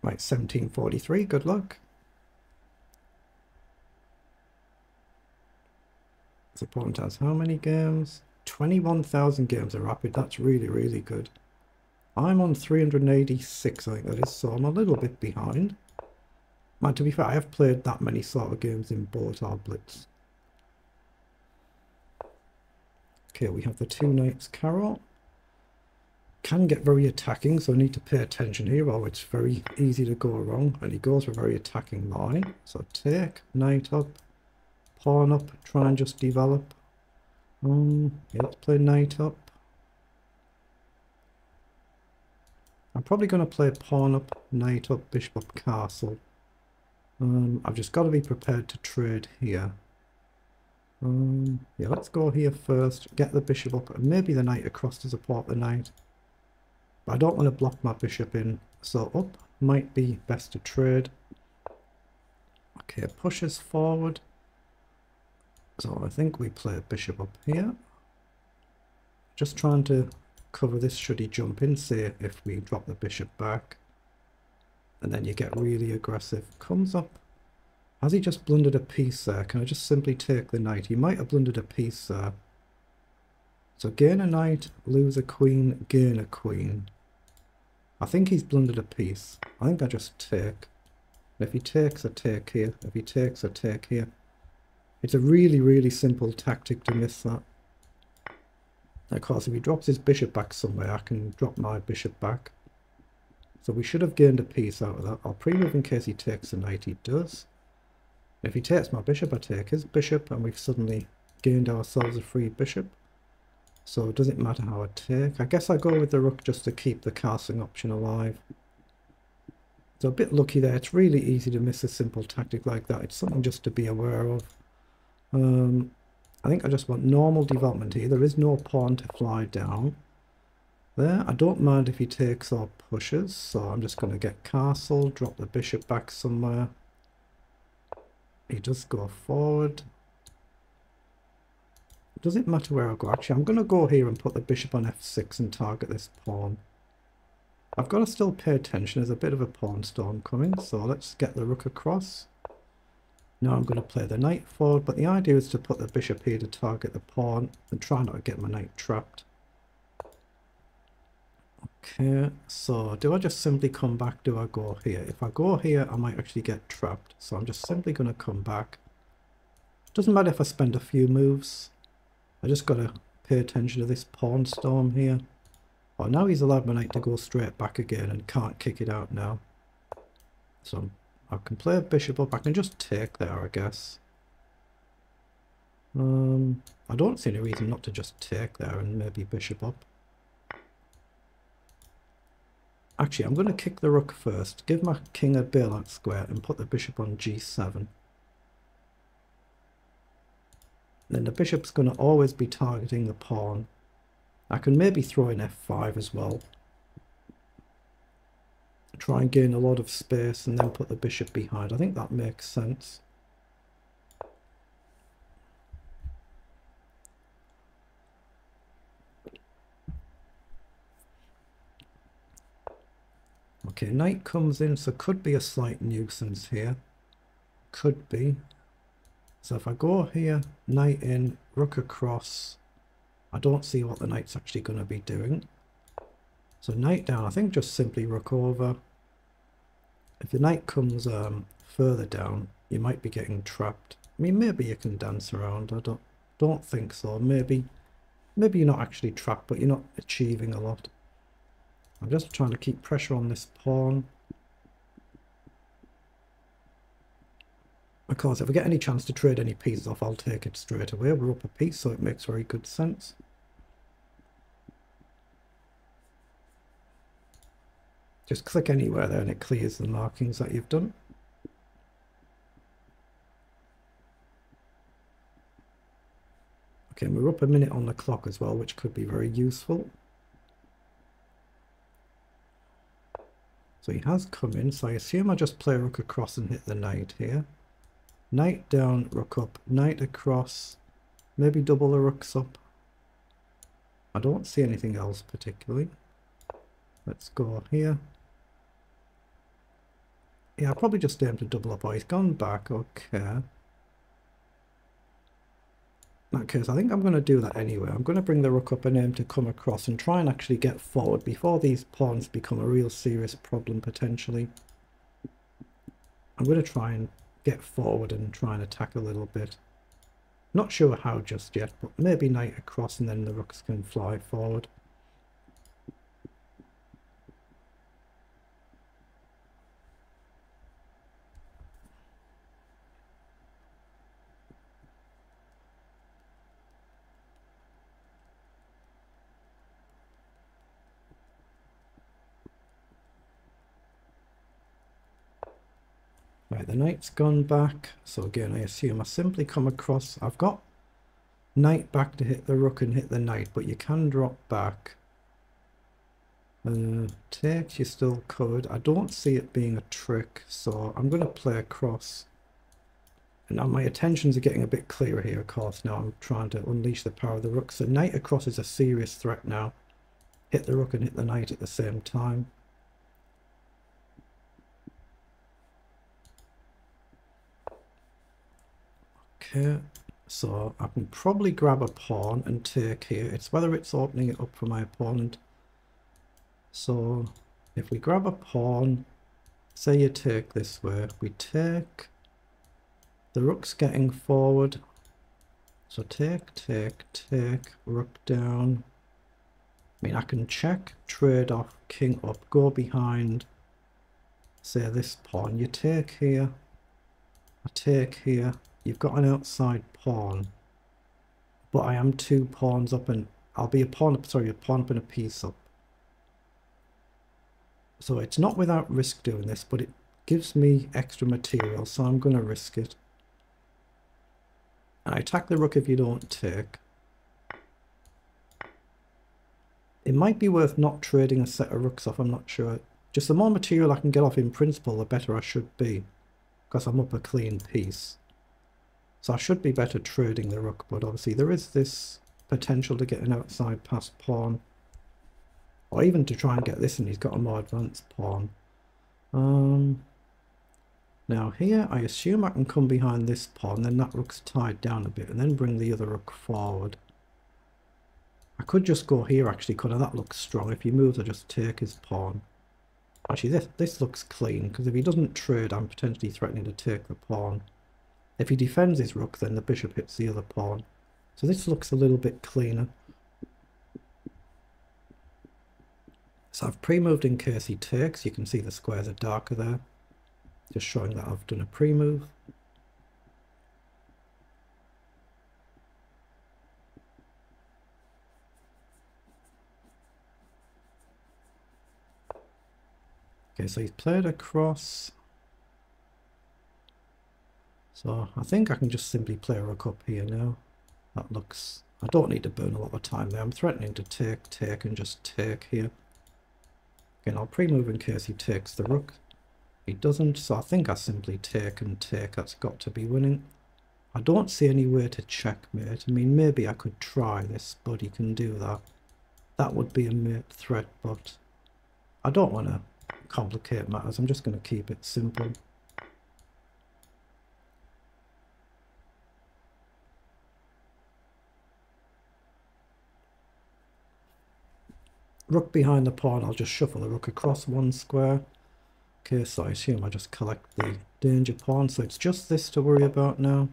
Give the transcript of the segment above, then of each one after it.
Right, 1743, good luck. This opponent has how many games? 21,000 games of rapid. That's really, really good. I'm on 386, I think that is, so I'm a little bit behind. Man, to be fair, I have played that many sort of games in both our blitz. Okay, we have the two knights carol. Can get very attacking, so I need to pay attention here, or it's very easy to go wrong. And he goes for a very attacking line. So take, knight up, pawn up, try and just develop. Yeah, let's play knight up. I'm probably going to play pawn up, knight up, bishop up, castle. I've just got to be prepared to trade here. Yeah, let's go here first, get the bishop up, and maybe the knight across to support the knight. But I don't want to block my bishop in, so up might be best to trade. Okay, pushes forward. So I think we play bishop up here. Just trying to cover this should he jump in, say if we drop the bishop back. And then you get really aggressive. Comes up. Has he just blundered a piece there? Can I just simply take the knight? He might have blundered a piece there. So gain a knight, lose a queen, gain a queen. I think he's blundered a piece. I think I just take. And if he takes, I take here. If he takes, I take here. It's a really, really simple tactic to miss that. Of course, if he drops his bishop back somewhere, I can drop my bishop back. So we should have gained a piece out of that. I'll pre-move in case he takes the knight. He does. If he takes my bishop, I take his bishop, and we've suddenly gained ourselves a free bishop. So it doesn't matter how I take. I guess I go with the rook just to keep the castling option alive. So a bit lucky there. It's really easy to miss a simple tactic like that. It's something just to be aware of. I think I just want normal development here. There is no pawn to fly down. There, I don't mind if he takes or pushes, so I'm just going to get castle, drop the bishop back somewhere. He does go forward. Does it matter where I go? Actually, I'm going to go here and put the bishop on f6 and target this pawn. I've got to still pay attention. There's a bit of a pawn storm coming, so let's get the rook across. Now I'm going to play the knight forward, but the idea is to put the bishop here to target the pawn and try not to get my knight trapped. Okay, so do I just simply come back? Do I go here? If I go here, I might actually get trapped. So I'm just simply going to come back. Doesn't matter if I spend a few moves. I just got to pay attention to this pawn storm here. Oh, now he's allowed my knight to go straight back again and can't kick it out now. So I can play a bishop up. I can just take there, I guess. I don't see any reason not to just take there and maybe bishop up. Actually, I'm going to kick the rook first. Give my king a bailout square and put the bishop on g7. Then the bishop's going to always be targeting the pawn. I can maybe throw in f5 as well. Try and gain a lot of space and then put the bishop behind. I think that makes sense. Okay, knight comes in, so could be a slight nuisance here. Could be. So if I go here, knight in, rook across, I don't see what the knight's actually going to be doing. So knight down, I think just simply rook over. If the knight comes further down, you might be getting trapped. I mean, maybe you can dance around. I don't think so. Maybe you're not actually trapped, but you're not achieving a lot. I'm just trying to keep pressure on this pawn. Of course, if I get any chance to trade any pieces off, I'll take it straight away. We're up a piece, so it makes very good sense. Just click anywhere there and it clears the markings that you've done. Okay, we're up a minute on the clock as well, which could be very useful. So he has come in, so I assume I just play rook across and hit the knight here. Knight down, rook up, knight across, maybe double the rooks up. I don't see anything else particularly. Let's go here. Yeah, I'll probably just aim to double up. Oh, he's gone back. Okay. In that case, I think I'm going to do that anyway. I'm going to bring the rook up and aim to come across and try and actually get forward before these pawns become a real serious problem potentially. I'm going to try and get forward and try and attack a little bit. Not sure how just yet, but maybe knight across and then the rooks can fly forward. Right, the knight's gone back. So again, I assume I simply come across. I've got knight back to hit the rook and hit the knight, but you can drop back. Takes, you still could. I don't see it being a trick, so I'm going to play across. And now my attentions are getting a bit clearer here, of course. Now I'm trying to unleash the power of the rook. So knight across is a serious threat now. Hit the rook and hit the knight at the same time. Okay, so I can probably grab a pawn and take here. It's whether it's opening it up for my opponent. So if we grab a pawn, say you take this way, we take, the rook's getting forward. So take, rook down. I mean, I can check, trade off, king up, go behind, say this pawn. You take here, I take here. You've got an outside pawn, but I am 2 pawns up and I'll be a pawn up, sorry, a pawn up and a piece up. So it's not without risk doing this, but it gives me extra material, so I'm going to risk it. And I attack the rook if you don't take. It might be worth not trading a set of rooks off, I'm not sure. Just the more material I can get off in principle, the better I should be, because I'm up a clean piece. So I should be better trading the rook, but obviously there is this potential to get an outside pass pawn. Or even to try and get this, and he's got a more advanced pawn. Now here, I assume I can come behind this pawn, then that rook's tied down a bit, and then bring the other rook forward. I could just go here actually, because that looks strong. If he moves, I just take his pawn. Actually, this looks clean, because if he doesn't trade, I'm potentially threatening to take the pawn. If he defends his rook, then the bishop hits the other pawn. So this looks a little bit cleaner. So I've pre-moved in case he takes. You can see the squares are darker there. Just showing that I've done a pre-move. Okay, so he's played across. So I think I can just simply play a rook up here now. That looks... I don't need to burn a lot of time there. I'm threatening to take, and just take here. Again, I'll pre-move in case he takes the rook. He doesn't, so I think I simply take and take. That's got to be winning. I don't see any way to checkmate. I mean, maybe I could try this, but he can do that. That would be a mate threat, but I don't want to complicate matters. I'm just going to keep it simple. Rook behind the pawn, I'll just shuffle the rook across 1 square. Okay, so I assume I just collect the danger pawn, so it's just this to worry about now.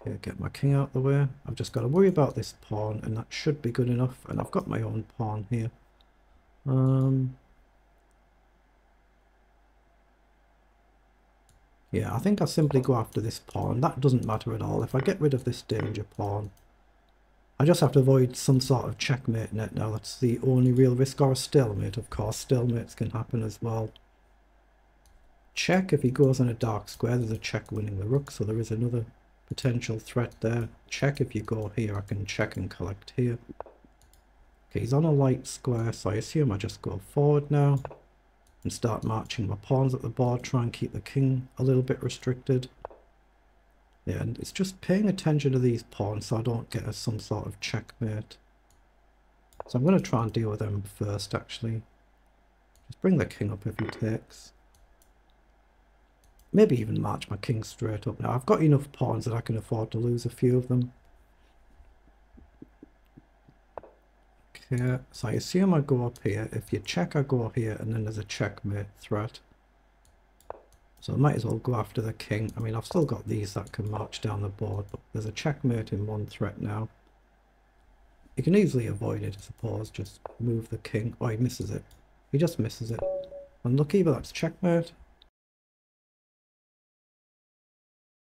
Okay, get my king out the way. I've just got to worry about this pawn, and that should be good enough. And I've got my own pawn here. Yeah, I think I'll simply go after this pawn. That doesn't matter at all. If I get rid of this danger pawn, I just have to avoid some sort of checkmate net now. That's the only real risk, or a stalemate, of course. Stalemates can happen as well. Check if he goes on a dark square. There's a check winning the rook, so there is another potential threat there. Check if you go here. I can check and collect here. Okay, he's on a light square, so I assume I just go forward now and start marching my pawns up the board, try and keep the king a little bit restricted. Yeah, and it's just paying attention to these pawns so I don't get some sort of checkmate. So I'm going to try and deal with them first, actually. bring the king up if he takes. Maybe even march my king straight up now. I've got enough pawns that I can afford to lose a few of them. Okay, so I assume I go up here. If you check, I go here, and then there's a checkmate threat. So I might as well go after the king. I mean, I've still got these that can march down the board, but there's a checkmate in one threat now. You can easily avoid it, I suppose. Just move the king. Oh, he misses it. He just misses it. Unlucky, but that's checkmate.